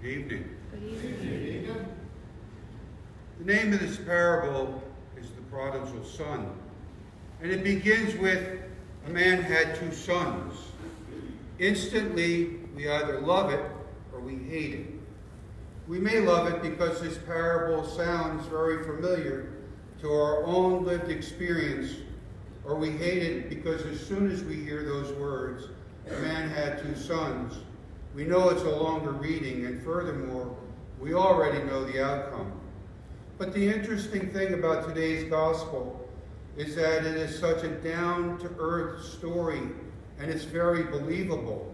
evening. Good evening. The name of this parable is the Prodigal Son. And it begins with a man had two sons. Instantly, we either love it or we hate it. We may love it because this parable sounds very familiar to our own lived experience, or we hate it because as soon as we hear those words, a man had two sons, we know it's a longer reading, and furthermore, we already know the outcome. But the interesting thing about today's gospel is that it is such a down-to-earth story, and it's very believable.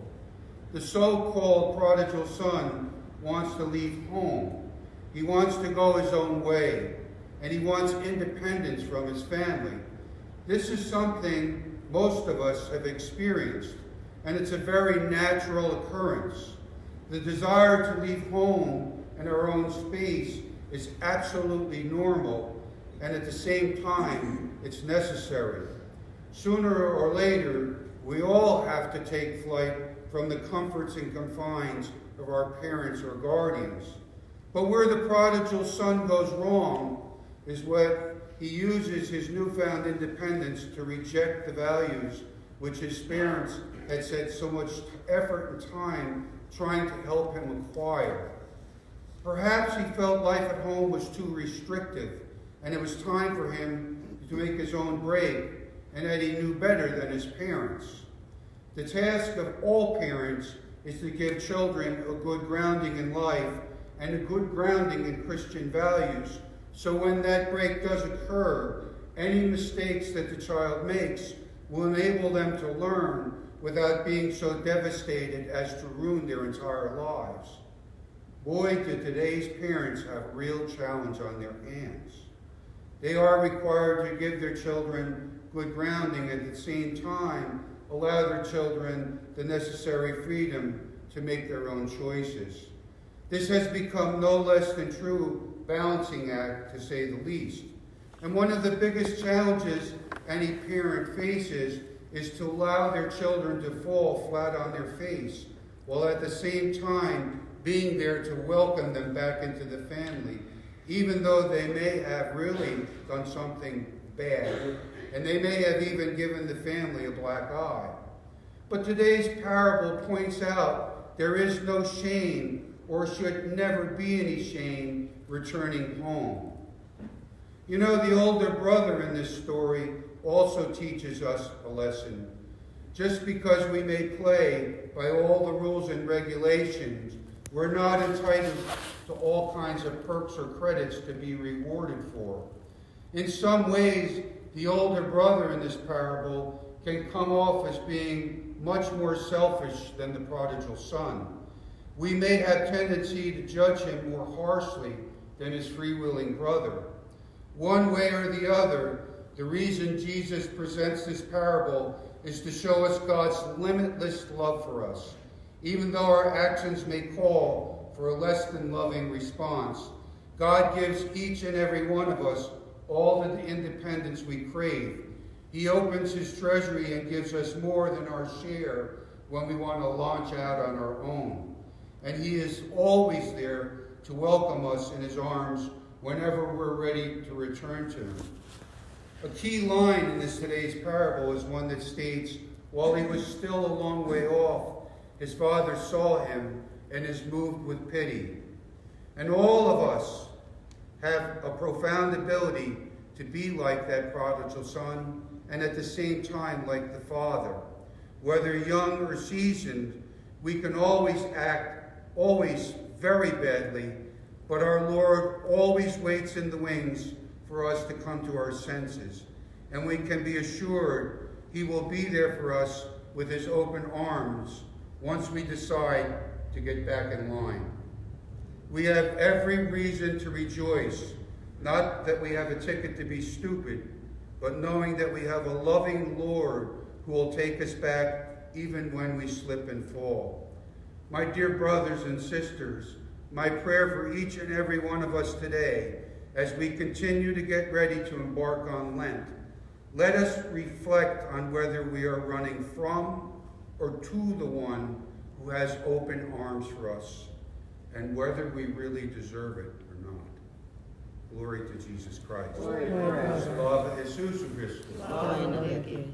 The so-called prodigal son wants to leave home. He wants to go his own way, and he wants independence from his family. This is something most of us have experienced, and it's a very natural occurrence. The desire to leave home and our own space is absolutely normal, and at the same time, it's necessary. Sooner or later, we all have to take flight from the comforts and confines of our parents or guardians. But where the prodigal son goes wrong is when he uses his newfound independence to reject the values which his parents had spent so much effort and time trying to help him acquire. Perhaps he felt life at home was too restrictive, and it was time for him to make his own break, and that he knew better than his parents. The task of all parents is to give children a good grounding in life and a good grounding in Christian values, so when that break does occur, any mistakes that the child makes will enable them to learn without being so devastated as to ruin their entire lives. Boy, do today's parents have a real challenge on their hands. They are required to give their children good grounding and at the same time allow their children the necessary freedom to make their own choices. This has become no less than true balancing act, to say the least. And one of the biggest challenges any parent faces is to allow their children to fall flat on their face, while at the same time being there to welcome them back into the family, even though they may have really done something bad, and they may have even given the family a black eye. But today's parable points out there is no shame, or should never be any shame, returning home. You know, the older brother in this story also teaches us a lesson. Just because we may play by all the rules and regulations, we're not entitled to all kinds of perks or credits to be rewarded for. In some ways, the older brother in this parable can come off as being much more selfish than the prodigal son. We may have tendency to judge him more harshly than his free-willing brother. One way or the other, the reason Jesus presents this parable is to show us God's limitless love for us. Even though our actions may call for a less than loving response, God gives each and every one of us all the independence we crave. He opens his treasury and gives us more than our share when we want to launch out on our own. And he is always there to welcome us in his arms whenever we're ready to return to him. A key line in today's parable is one that states, while he was still a long way off, his father saw him and is moved with pity. And all of us have a profound ability to be like that prodigal son, and at the same time like the father. Whether young or seasoned, we can always act very badly, but our Lord always waits in the wings for us to come to our senses. And we can be assured he will be there for us with his open arms once we decide to get back in line. We have every reason to rejoice, not that we have a ticket to be stupid, but knowing that we have a loving Lord who will take us back even when we slip and fall. My dear brothers and sisters, my prayer for each and every one of us today, as we continue to get ready to embark on Lent, let us reflect on whether we are running from or to the one who has open arms for us. and whether we really deserve it or not. Glory to Jesus Christ. Glory to Christ. Slava Jesus Christus. Slava Навеки.